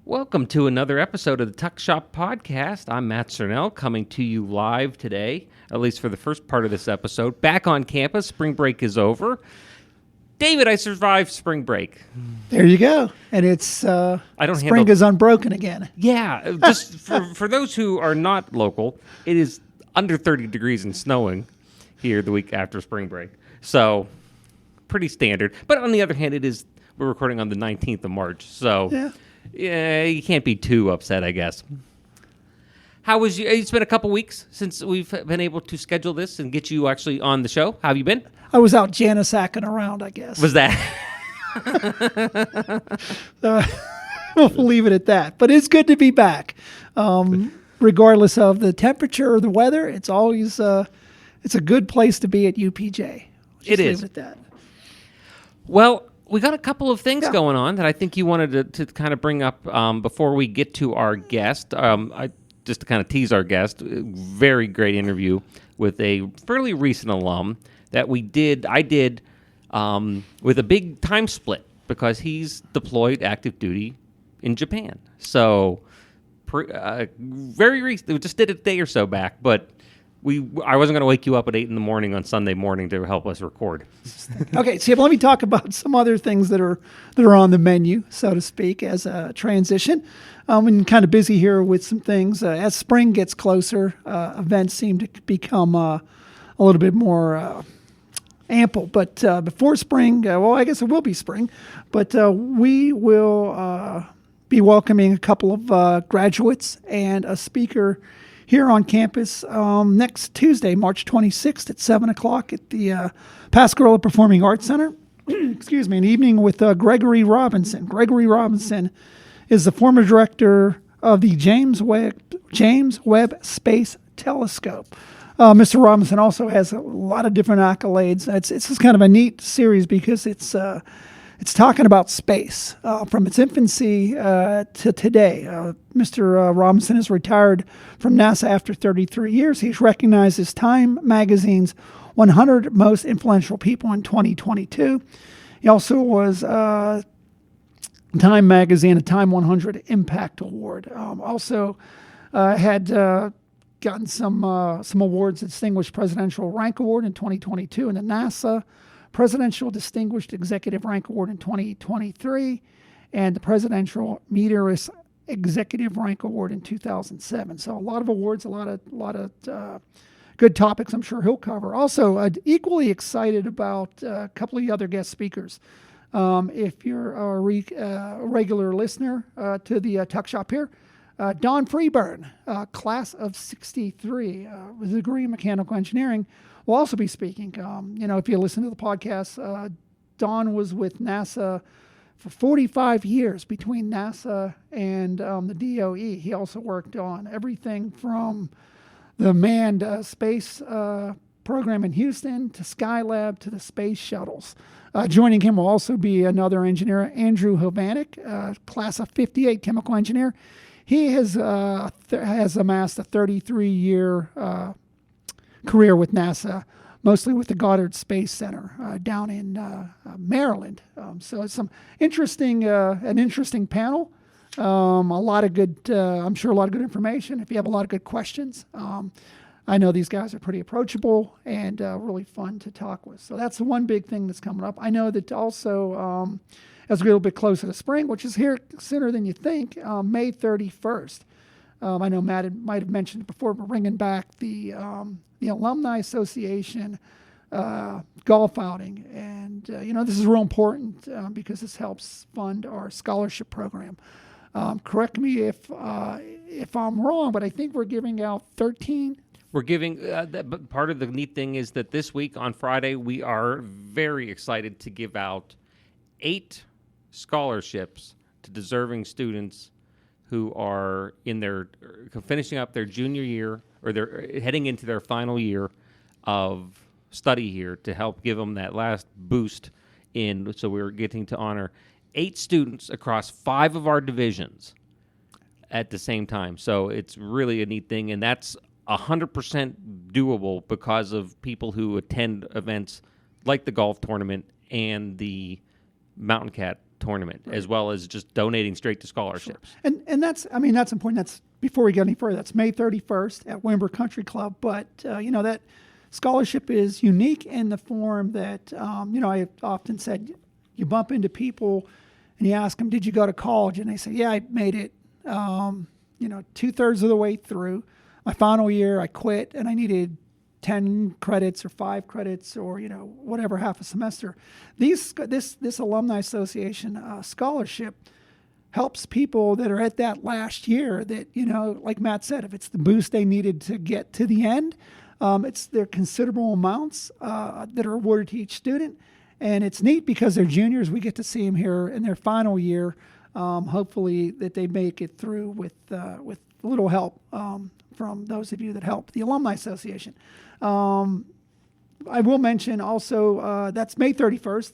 Welcome to another episode of the Tuck Shop Podcast. I'm Matt Cernell, coming to you live today, at least for the first part of this episode. Back on campus, spring break is over. David, I survived spring break. There you go. And it's spring is unbroken again. Yeah, just for those who are not local, it is under 30 degrees and snowing here the week after spring break. So, pretty standard. But on the other hand, we're recording on the 19th of March, so... Yeah, you can't be too upset, I guess. How was you? It's been a couple weeks since we've been able to schedule this and get you actually on the show. How have you been? I was out Janisacking around, I guess. Was that? We'll leave it at that. But it's good to be back. Regardless of the temperature or the weather, it's always it's a good place to be at UPJ. It is. Leave it at that. Well, we got a couple of things going on that I think you wanted to kind of bring up before we get to our guest. Just to kind of tease our guest, very great interview with a fairly recent alum that I did with a big time split because he's deployed active duty in Japan. So very recent, we just did it a day or so back, but I wasn't going to wake you up at 8 a.m. on Sunday morning to help us record. Okay, so let me talk about some other things that are on the menu, so to speak, as a transition. I'm kind of busy here with some things. As spring gets closer, events seem to become a little bit more ample. But before spring, I guess it will be spring, but we will be welcoming a couple of graduates and a speaker here on campus next Tuesday, March 26th at 7 o'clock at the Pascarola Performing Arts Center. Excuse me, an evening with Gregory Robinson. Gregory Robinson is the former director of the James Webb Space Telescope. Mr. Robinson also has a lot of different accolades. It's just kind of a neat series because it's talking about space from its infancy to today. Mr. Robinson is retired from NASA after 33 years. He's recognized as Time Magazine's 100 Most Influential People in 2022. He also was Time Magazine, a Time 100 Impact Award. Also had gotten some awards, Distinguished Presidential Rank Award in 2022 and the NASA Presidential Distinguished Executive Rank Award in 2023, and the Presidential Meteorist Executive Rank Award in 2007. So a lot of awards, a lot of good topics I'm sure he'll cover. Also, equally excited about a couple of the other guest speakers. If you're a regular listener to the Tuck Shop here, Don Freeburn, class of 63, with a degree in mechanical engineering, will also be speaking. If you listen to the podcast, Don was with NASA for 45 years between NASA and the DOE. He also worked on everything from the manned space program in Houston to Skylab to the space shuttles. Joining him will also be another engineer, Andrew Hovanek, class of 58, chemical engineer. He has amassed a 33-year career with NASA, mostly with the Goddard Space Center down in Maryland. So it's an interesting panel. A lot of good, I'm sure a lot of good information. If you have a lot of good questions, I know these guys are pretty approachable and really fun to talk with. So that's the one big thing that's coming up. I know that also as we get a little bit closer to spring, which is here sooner than you think, May 31st. I know Matt might have mentioned it before, but bringing back the Alumni Association golf outing. And, this is real important because this helps fund our scholarship program. Correct me if I'm wrong, but I think we're giving out 13. We're giving, but part of the neat thing is that this week on Friday, we are very excited to give out 8 scholarships to deserving students who are finishing up their junior year, or they're heading into their final year of study here, to help give them that last boost in. So we're getting to honor 8 students across 5 of our divisions at the same time. So it's really a neat thing, and that's 100% doable because of people who attend events like the golf tournament and the Mountain Cat tournament, as well as just donating straight to scholarships. And that's important. That's before we go any further. That's May 31st at Wimber Country Club. But that scholarship is unique in the form that I often said you bump into people and you ask them, "Did you go to college?" And they say, "Yeah, I made it. 2/3 of the way through. My final year, I quit, and I needed 10 credits or 5 credits or whatever, half a semester." This alumni association scholarship helps people that are at that last year that like Matt said, if it's the boost they needed to get to the end, they're considerable amounts that are awarded to each student, and it's neat because they're juniors. We get to see them here in their final year. Hopefully that they make it through with a little help from those of you that help the Alumni Association. I will mention also that's May 31st.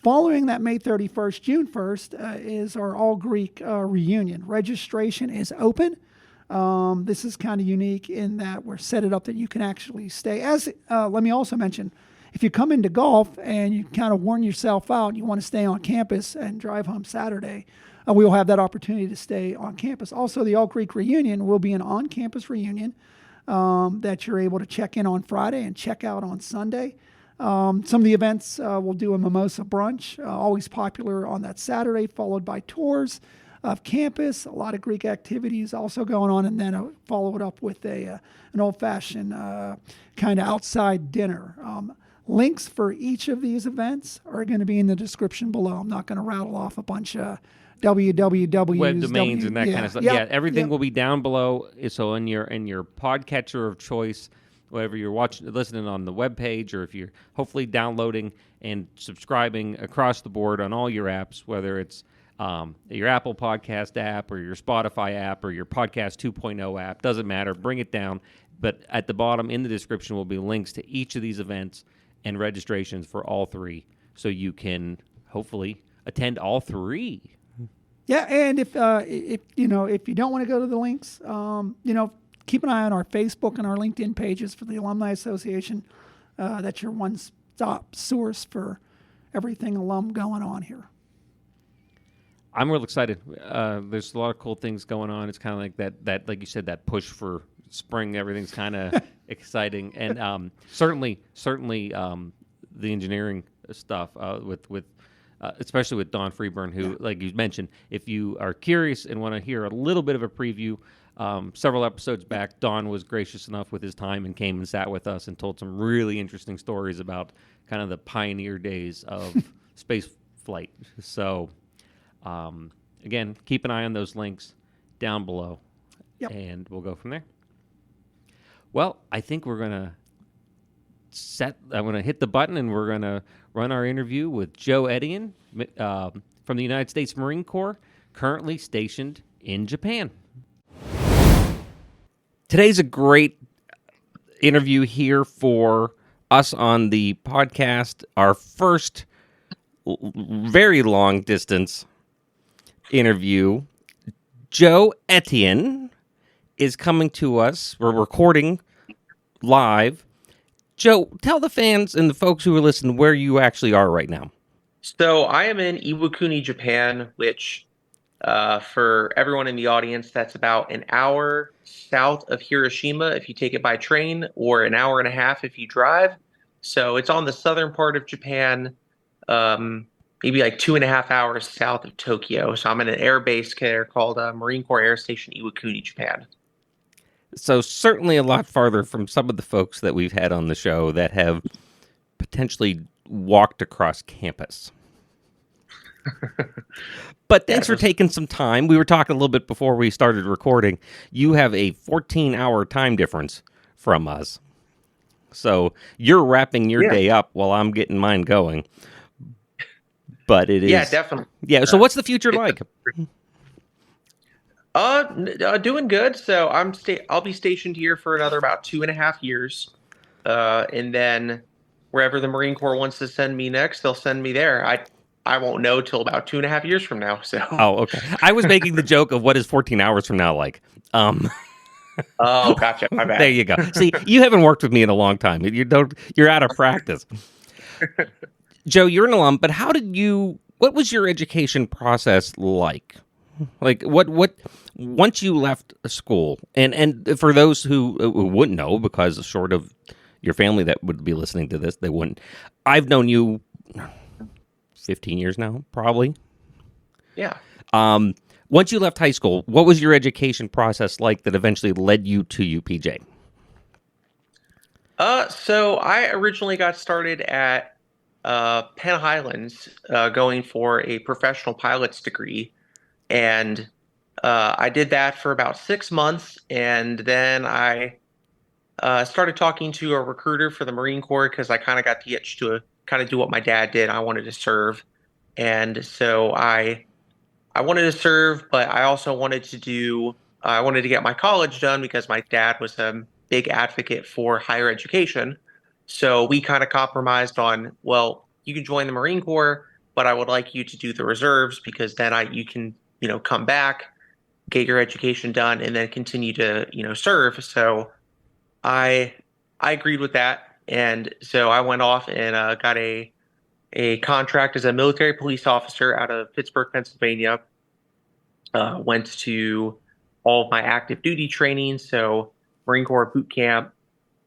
Following that May 31st, June 1st is our all-Greek reunion. Registration is open. This is kind of unique in that we're set it up that you can actually stay. Let me also mention, if you come into golf and you kind of worn yourself out and you want to stay on campus and drive home Saturday, we will have that opportunity to stay on campus. Also, the All Greek reunion will be an on-campus reunion that you're able to check in on Friday and check out on Sunday. Some of the events, we'll do a mimosa brunch, always popular on that Saturday, followed by tours of campus, a lot of Greek activities also going on, and then follow it up with an old-fashioned kind of outside dinner. Links for each of these events are going to be in the description below. I'm not going to rattle off a bunch of www web domains and that kind of stuff. Yeah, everything will be down below. So in your podcatcher of choice, whether you're listening on the web page, or if you're hopefully downloading and subscribing across the board on all your apps, whether it's your Apple Podcast app or your Spotify app or your Podcast 2.0 app, doesn't matter. Bring it down. But at the bottom in the description will be links to each of these events and registrations for all 3, so you can hopefully attend all 3. Yeah, and if you don't want to go to the links, keep an eye on our Facebook and our LinkedIn pages for the Alumni Association. That's your one-stop source for everything alum going on here. I'm real excited. There's a lot of cool things going on. It's kind of like that, like you said, that push for spring. Everything's kind of exciting, and certainly the engineering stuff with especially with Don Freeburn, who, like you mentioned, if you are curious and want to hear a little bit of a preview, several episodes back, Don was gracious enough with his time and came and sat with us and told some really interesting stories about kind of the pioneer days of space flight. So, again, keep an eye on those links down below, and we'll go from there. Well, I think we're going to I'm going to hit the button, and we're going to run our interview with Joe Ettien from the United States Marine Corps, currently stationed in Japan. Today's a great interview here for us on the podcast, our first very long distance interview. Joe Ettien is coming to us. We're recording live. Joe, tell the fans and the folks who are listening where you actually are right now. So I am in Iwakuni, Japan, which for everyone in the audience, that's about an hour south of Hiroshima if you take it by train, or an hour and a half if you drive. So it's on the southern part of Japan, maybe like 2.5 hours south of Tokyo. So I'm at an air base there called Marine Corps Air Station Iwakuni, Japan. So certainly a lot farther from some of the folks that we've had on the show that have potentially walked across campus. But thanks for taking some time. We were talking a little bit before we started recording. You have a 14-hour time difference from us. So you're wrapping your day up while I'm getting mine going. But it is... Yeah, definitely. Yeah, so what's the future like? Doing good. So I'll be stationed here for another about 2.5 years, and then wherever the Marine Corps wants to send me next, they'll send me there. I won't know till about 2.5 years from now. So. Oh, okay. I was making the joke of what is 14 hours from now like. Oh, gotcha. My bad. There you go. See, you haven't worked with me in a long time. You're out of practice. Joe, you're an alum, but how did you what was your education process like? Like what once you left school, and for those who wouldn't know, because short of your family that would be listening to this, they wouldn't. I've known you 15 years now, probably. Yeah. Once you left high school, what was your education process like that eventually led you to UPJ? So I originally got started at Penn Highlands, going for a professional pilot's degree, and I did that for about 6 months, and then I started talking to a recruiter for the Marine Corps because I kind of got the itch to kind of do what my dad did. I wanted to serve, and so I wanted to serve, but I also wanted to do I wanted to get my college done because my dad was a big advocate for higher education. So we kind of compromised on, well, you can join the Marine Corps, but I would like you to do the reserves because then you can, come back, get your education done, and then continue to, serve. So I I agreed with that, and so I went off and got a contract as a military police officer out of Pittsburgh, Pennsylvania. Went to all of my active duty training, so Marine Corps boot camp,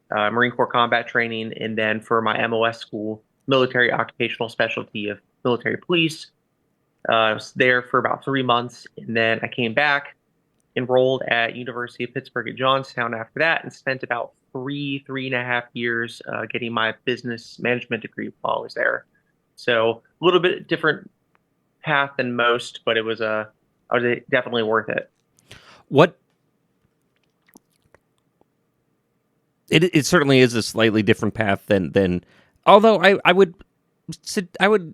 Marine Corps combat training, and then for my MOS school, military occupational specialty of military police. I was there for about 3 months, and then I came back, enrolled at University of Pittsburgh at Johnstown after that, and spent about 3.5 years getting my business management degree while I was there. So a little bit different path than most, but I was definitely worth it. What it certainly is a slightly different path than although I would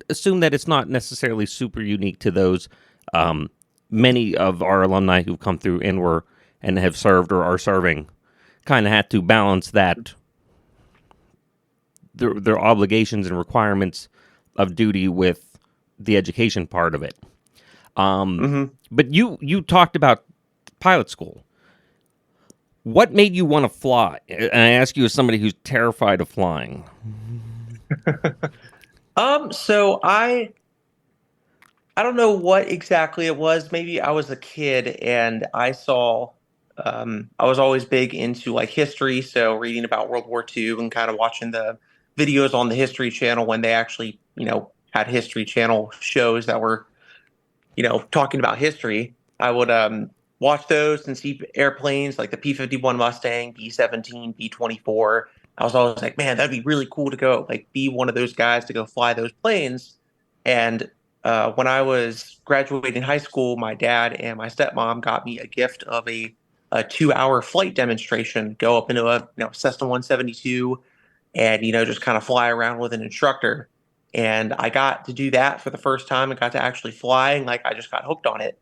assume that it's not necessarily super unique to those many of our alumni who've come through and have served or are serving kind of had to balance that their obligations and requirements of duty with the education part of it. But you talked about pilot school. What made you want to fly? And I ask you as somebody who's terrified of flying. So I don't know what exactly it was. Maybe I was a kid and I was always big into like history, so reading about World War II and kind of watching the videos on the History Channel when they actually, had History Channel shows that were, talking about history. I would watch those and see airplanes like the P-51 Mustang, B-17, B-24. I was always like, man, that'd be really cool to go like be one of those guys to go fly those planes. And when I was graduating high school, my dad and my stepmom got me a gift of a 2-hour flight demonstration, go up into a Cessna 172 and just kind of fly around with an instructor. And I got to do that for the first time and got to actually fly, and like I just got hooked on it.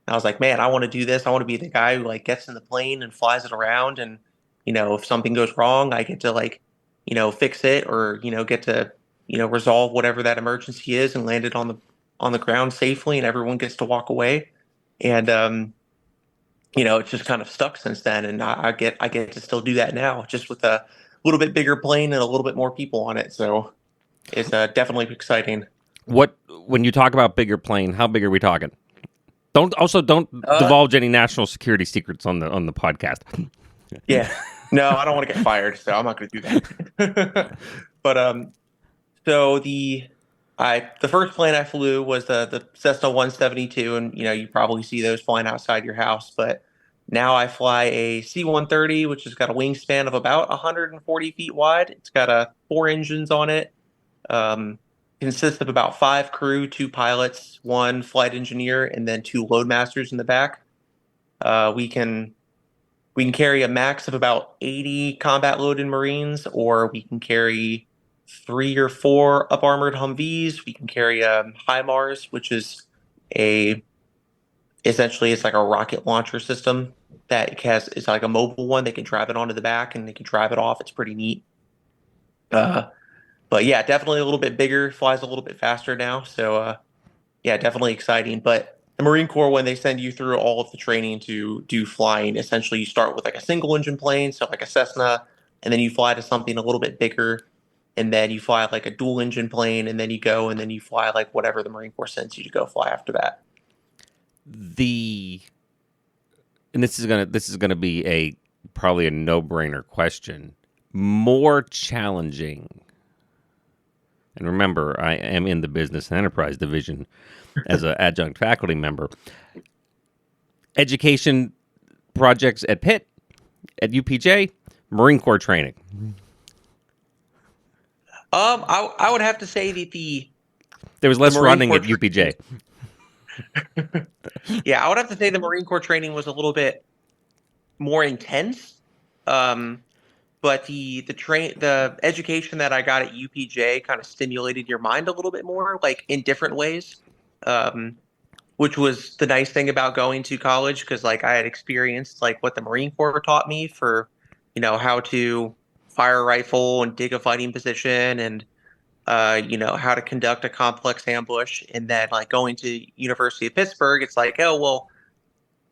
And I was like, man, I want to do this. I want to be the guy who like gets in the plane and flies it around, and if something goes wrong, I get to like fix it, or get to resolve whatever that emergency is and land it on the ground safely, and everyone gets to walk away. And it's just kind of stuck since then, and I get to still do that now, just with a little bit bigger plane and a little bit more people on it. So it's definitely exciting. When you talk about bigger plane, how big are we talking? Don't divulge any national security secrets on the podcast. Yeah, no, I don't want to get fired, so I'm not going to do that. But so the first plane I flew was the Cessna 172, and you probably see those flying outside your house. But now I fly a C-130, which has got a wingspan of about 140 feet wide. It's got 4 engines on it. Consists of about 5 crew, 2 pilots, 1 flight engineer, and then 2 loadmasters in the back. We can carry a max of about 80 combat loaded Marines, or we can carry 3 or 4 up armored Humvees. We can carry HIMARS, which is essentially it's like a rocket launcher system that it's like a mobile one. They can drive it onto the back and they can drive it off. It's pretty neat. But yeah, definitely a little bit bigger, flies a little bit faster now. So yeah, definitely exciting. But the Marine Corps, when they send you through all of the training to do flying, essentially you start with like a single engine plane, so like a Cessna, and then you fly to something a little bit bigger. and then you fly like a dual engine plane, and then you go and then you fly like whatever the Marine Corps sends you to go fly after that. And this is gonna be probably a no-brainer question. More challenging, and remember, I am in the business and enterprise division as an adjunct faculty member. Education projects at Pitt, at UPJ, Marine Corps training. I would have to say that There was less Marine running Corps at UPJ. yeah, I would have to say the Marine Corps training was a little bit more intense. But the education that I got at UPJ kind of stimulated your mind a little bit more, like in different ways. Which was the nice thing about going to college, because like I had experienced like what the Marine Corps taught me for, how to fire a rifle and dig a fighting position, and how to conduct a complex ambush. And then like going to University of Pittsburgh, it's like, oh well,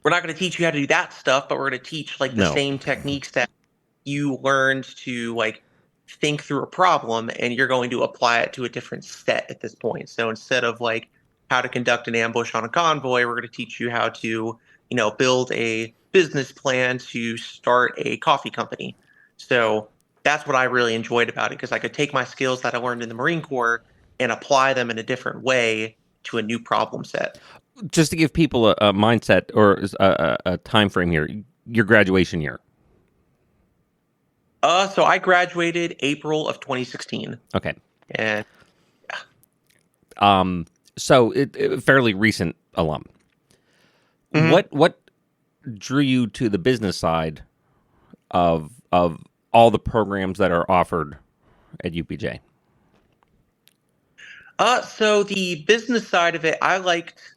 we're not going to teach you how to do that stuff, but we're going to teach like the No. same techniques that you learned to like think through a problem, and you're going to apply it to a different set at this point. So instead of like how to conduct an ambush on a convoy, we're going to teach you how to, build a business plan to start a coffee company. So that's what I really enjoyed about it, because I could take my skills that I learned in the Marine Corps and apply them in a different way to a new problem set. Just to give people a mindset or a time frame here, your graduation year. So I graduated April of 2016. Okay. And So fairly recent alum. Mm-hmm. What drew you to the business side of all the programs that are offered at UPJ? So the business side of it, I liked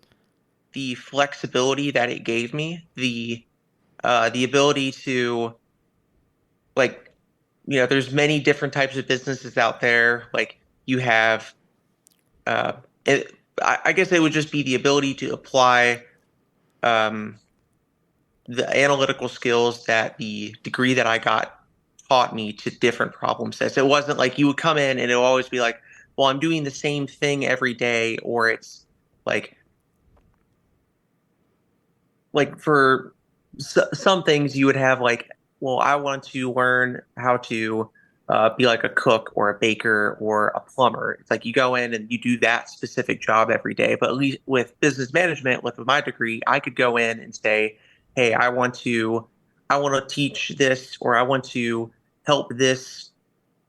the flexibility that it gave me, the ability to, like, there's many different types of businesses out there. Like you have, I guess it would just be the ability to apply the analytical skills that the degree that I got taught me to different problem sets. It wasn't like you would come in and it would always be like, well, I'm doing the same thing every day, or it's like for some things you would have like, well, I want to learn how to be like a cook or a baker or a plumber. It's like you go in and you do that specific job every day. But at least with business management, with my degree, I could go in and say, hey, I want to teach this, or I want to help this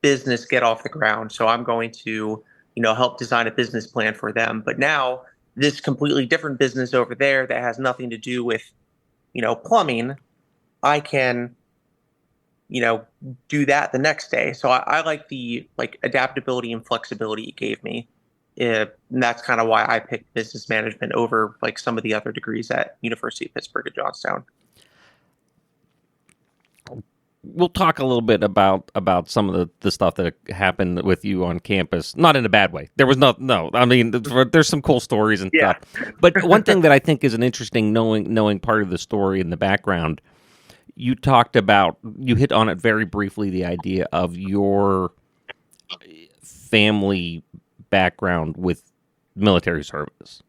business get off the ground. So I'm going to, help design a business plan for them. But now this completely different business over there that has nothing to do with, plumbing, I can, do that the next day. So I like the adaptability and flexibility it gave me. And that's kind of why I picked business management over like some of the other degrees at University of Pittsburgh at Johnstown. We'll talk a little bit about some of the stuff that happened with you on campus, not in a bad way. There was no. I mean, there's some cool stories and stuff. But one thing that I think is an interesting knowing part of the story in the background, you hit on it very briefly, the idea of your family background with military service.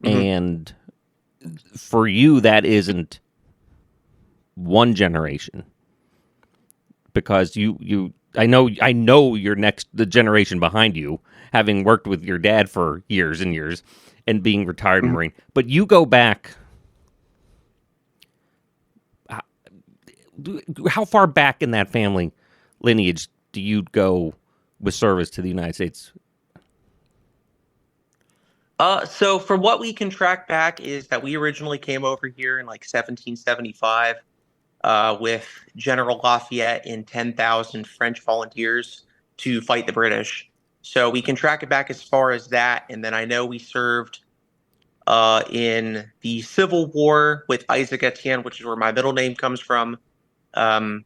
Mm-hmm. And for you, that isn't one generation. Because I know the generation behind you, having worked with your dad for years and years and being retired Marine, but you go back. How far back in that family lineage do you go with service to the United States? So from what we can track back is that we originally came over here in like 1775. With General Lafayette and 10,000 French volunteers to fight the British. So we can track it back as far as that. And then I know we served in the Civil War with Isaac Etienne, which is where my middle name comes from. And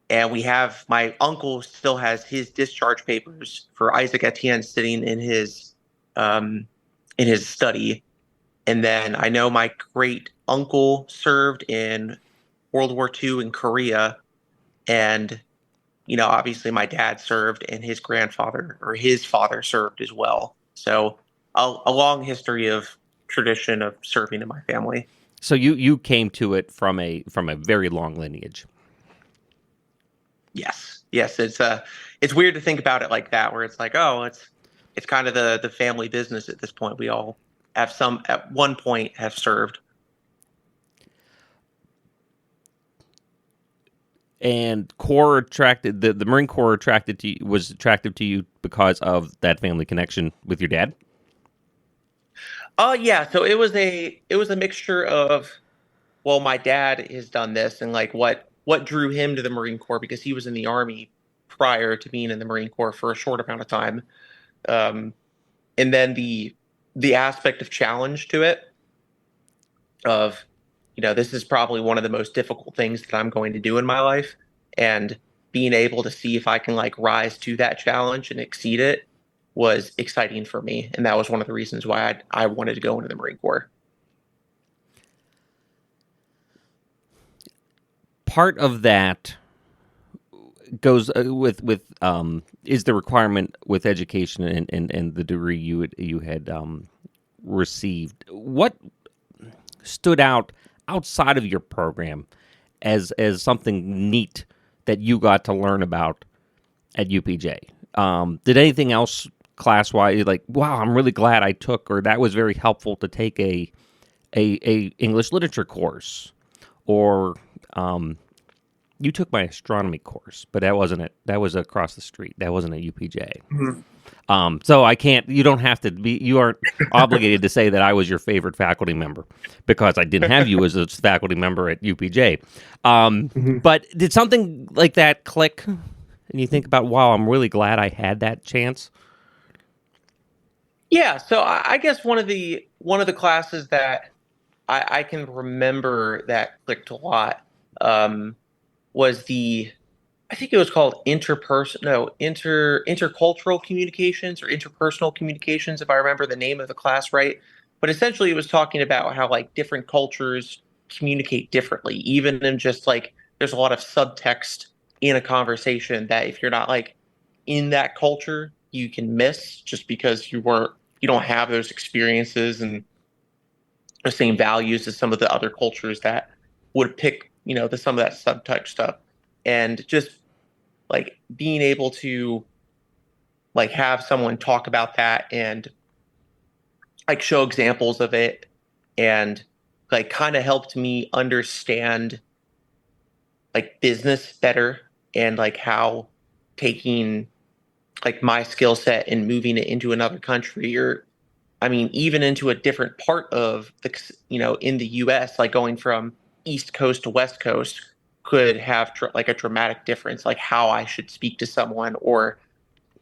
my uncle still has his discharge papers for Isaac Etienne sitting in his study. And then I know my great uncle served in World War II in Korea, and obviously my dad served and his grandfather or his father served as well. So a long history of tradition of serving in my family. So you came to it from a very long lineage. Yes. Yes. It's weird to think about it like that, where it's like, oh, it's kind of the family business at this point. We all have some at one point have served. And the Marine Corps was attractive to you because of that family connection with your dad. Oh yeah, so it was a mixture of, well, my dad has done this, and like what drew him to the Marine Corps because he was in the Army prior to being in the Marine Corps for a short amount of time. Um, and then the aspect of challenge to it of, this is probably one of the most difficult things that I'm going to do in my life, and being able to see if I can like rise to that challenge and exceed it was exciting for me, and that was one of the reasons why I wanted to go into the Marine Corps. Part of that goes with is the requirement with education and the degree you had received. What stood out outside of your program as something neat that you got to learn about at UPJ? Did anything else class wise, like, wow, I'm really glad I took, or that was very helpful to take a English literature course, or you took my astronomy course, but that wasn't it. That was across the street. That wasn't at UPJ. So I can't. You don't have to be. You aren't obligated to say that I was your favorite faculty member because I didn't have you as a faculty member at UPJ. But did something like that click, and you think about, wow, I'm really glad I had that chance? Yeah, so I guess one of the classes that I can remember that clicked a lot was I think it was called intercultural communications or interpersonal communications, if I remember the name of the class right. But essentially, it was talking about how like different cultures communicate differently, even in just like there's a lot of subtext in a conversation that if you're not like in that culture, you can miss just because you don't have those experiences and the same values as some of the other cultures that would pick, some of that subtext stuff. And just like being able to like have someone talk about that and like show examples of it and like kind of helped me understand like business better and like how taking like my skill set and moving it into another country or I mean even into a different part of in the US, like going from East Coast to West Coast could have like a dramatic difference, like how I should speak to someone or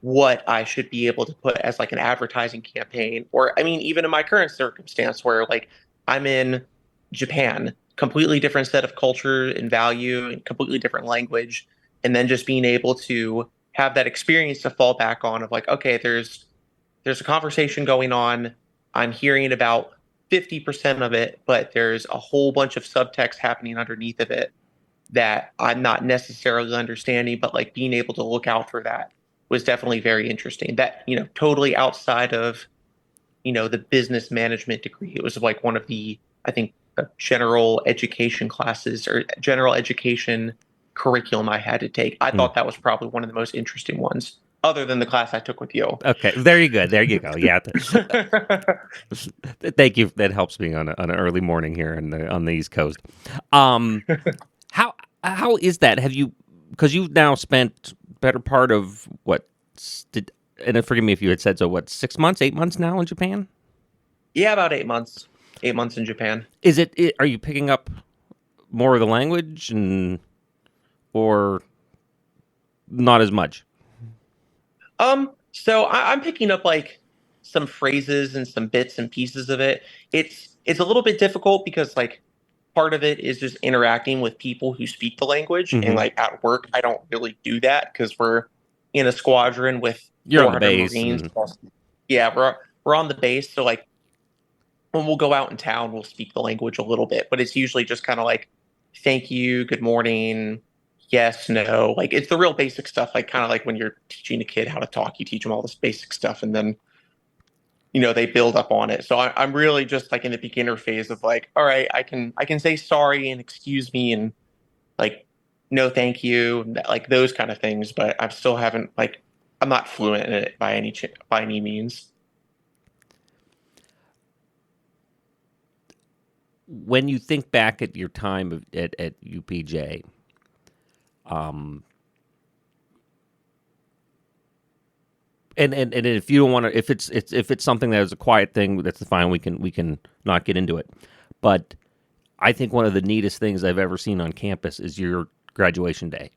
what I should be able to put as like an advertising campaign. Or I mean, even in my current circumstance where like I'm in Japan, completely different set of culture and value and completely different language. And then just being able to have that experience to fall back on of like, okay, there's a conversation going on. I'm hearing about 50% of it, but there's a whole bunch of subtext happening underneath of it that I'm not necessarily understanding, but like being able to look out for that was definitely very interesting. That, totally outside of, the business management degree. It was like one of the, I think, general education classes or general education curriculum I had to take. I thought that was probably one of the most interesting ones, other than the class I took with you. Okay, there you go. There you go. Yeah. Thank you. That helps me on an early morning here on the East Coast. How is that? Because you've now spent better part of and forgive me if you had said so, what, 6 months, 8 months now in Japan? Yeah, about 8 months. 8 months in Japan. Are you picking up more of the language or not as much? So I'm picking up like some phrases and some bits and pieces of it. It's a little bit difficult because like part of it is just interacting with people who speak the language. And like at work, I don't really do that because we're in a squadron with You're on the 400 base. Marines. Yeah, we're on the base. So like when we'll go out in town, we'll speak the language a little bit, but it's usually just kind of like, thank you, good morning, yes, no. Like it's the real basic stuff. Like kind of like when you're teaching a kid how to talk, you teach them all this basic stuff, and then they build up on it. So I'm really just like in the beginner phase of like, all right, I can say sorry and excuse me and like no thank you, like those kind of things. But I still haven't like I'm not fluent in it by any means. When you think back at your time at UPJ, um, and if you don't want to, if it's something that is a quiet thing, that's fine. We can not get into it. But I think one of the neatest things I've ever seen on campus is your graduation day.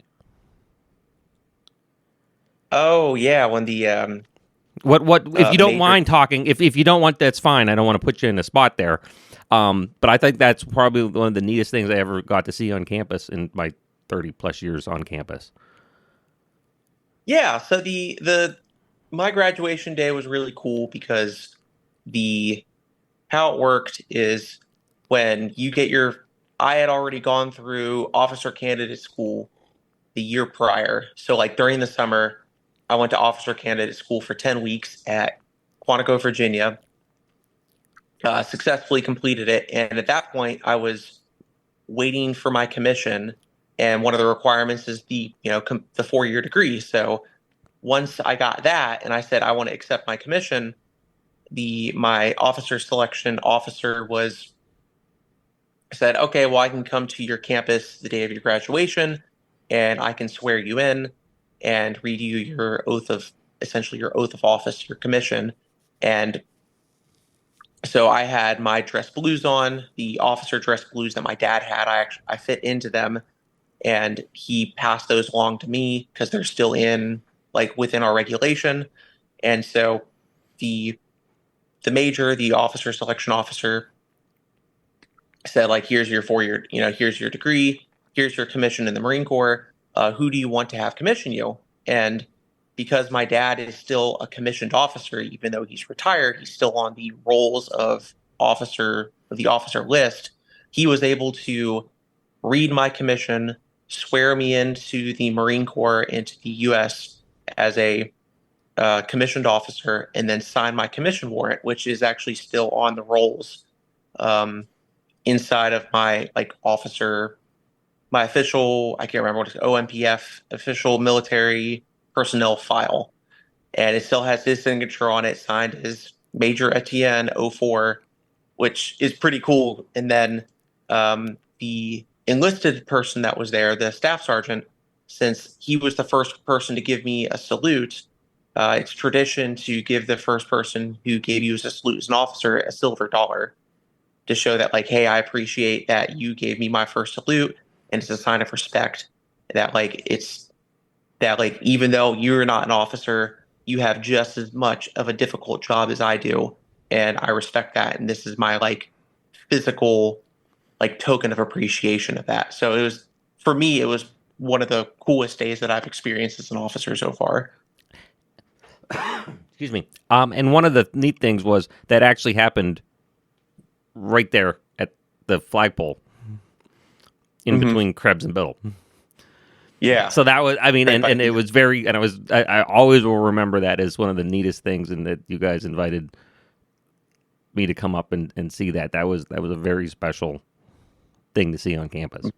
Oh yeah, when the What if you don't major. mind talking? If you don't want, that's fine. I don't want to put you in a spot there. But I think that's probably one of the neatest things I ever got to see on campus in my 30 plus years on campus. Yeah, so the my graduation day was really cool because the how it worked is when you get your I had already gone through officer candidate school the year prior. So like during the summer, I went to officer candidate school for 10 weeks at Quantico, Virginia. Successfully completed it, and at that point, I was waiting for my commission. And one of the requirements is the 4-year degree. So once I got that, and I said I want to accept my commission, the my officer selection officer was said, okay, well, I can come to your campus the day of your graduation and I can swear you in and read you your essentially your oath of office, your commission. And so I had my dress blues on, the officer dress blues that my dad had. I fit into them, and he passed those along to me because they're still in like within our regulation. And so the the officer selection officer, said like, here's your 4-year, here's your degree, here's your commission in the Marine Corps. Who do you want to have commission you? And because my dad is still a commissioned officer, even though he's retired, he's still on the rolls of the officer list. He was able to read my commission, swear me into the Marine Corps, into the U.S. as a commissioned officer, and then sign my commission warrant, which is actually still on the rolls. Um, Inside of my like officer, my official, I can't remember what it's OMPF, official military personnel file. And it still has his signature on it, signed as Major Etienne '04, which is pretty cool. And then the enlisted person that was there, the staff sergeant, since he was the first person to give me a salute, it's tradition to give the first person who gave you a salute as an officer a silver dollar to show that like, hey, I appreciate that you gave me my first salute, and it's a sign of respect that like it's that like even though you're not an officer, you have just as much of a difficult job as I do, and I respect that, and this is my like physical like token of appreciation of that. So it was for me, it was one of the coolest days that I've experienced as an officer so far. Excuse me. And one of the neat things was that actually happened right there at the flagpole in between Krebs and Biddle. Yeah. So that was, I mean, and it was very, and I always will remember that as one of the neatest things, and that you guys invited me to come up and see that. That was a very special thing to see on campus.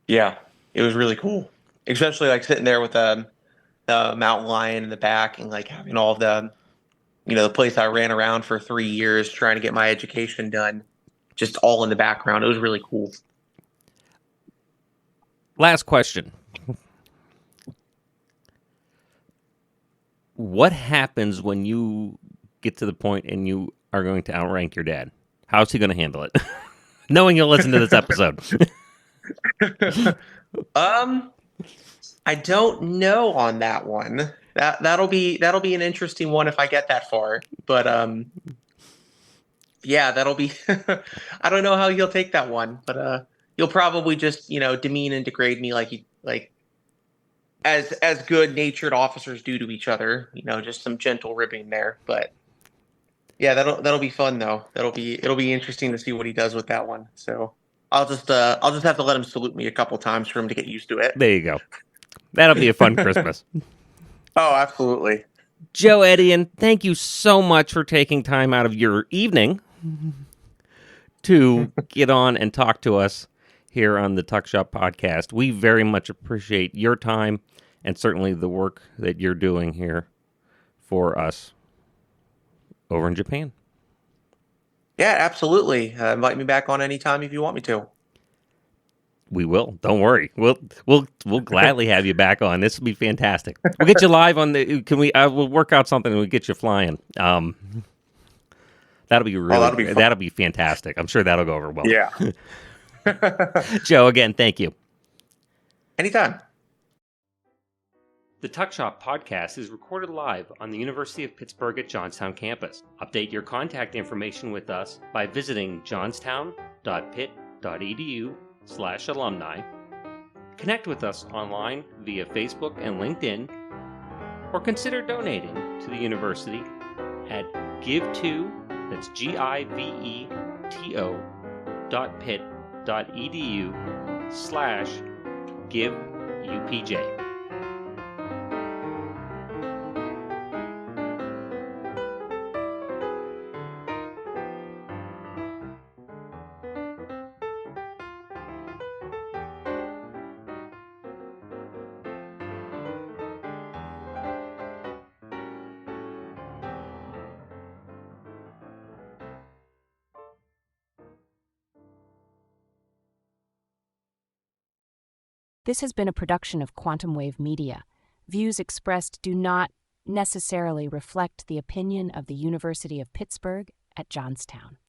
Yeah, it was really cool, especially like sitting there with the mountain lion in the back and like having all the place I ran around for 3 years trying to get my education done, just all in the background. It was really cool. Last question. What happens when you get to the point and you are going to outrank your dad? How's he going to handle it? Knowing you'll listen to this episode. I don't know on that one. That'll be an interesting one if I get that far. But yeah, that'll be I don't know how he'll take that one, but he'll probably just, demean and degrade me like as good natured officers do to each other, just some gentle ribbing there. But yeah, that'll be fun though. It'll be interesting to see what he does with that one. So I'll just have to let him salute me a couple times for him to get used to it. There you go. That'll be a fun Christmas. Oh, absolutely. Joe Ettien, thank you so much for taking time out of your evening to get on and talk to us here on the Tuck Shop podcast. We very much appreciate your time and certainly the work that you're doing here for us over in Japan. Yeah, absolutely. Invite me back on anytime if you want me to. We will. Don't worry. We'll gladly have you back on. This will be fantastic. We'll get you live on the. Can we? We'll work out something and we'll get you flying. That'll be really. That'll be fun. That'll be fantastic. I'm sure that'll go over well. Yeah. Joe, again, thank you. Anytime. The Tuck Shop podcast is recorded live on the University of Pittsburgh at Johnstown campus. Update your contact information with us by visiting johnstown.pitt.edu/alumni. Connect with us online via Facebook and LinkedIn, or consider donating to the university at give2, that's giveto.pitt.edu/giveupj. This has been a production of Quantum Wave Media. Views expressed do not necessarily reflect the opinion of the University of Pittsburgh at Johnstown.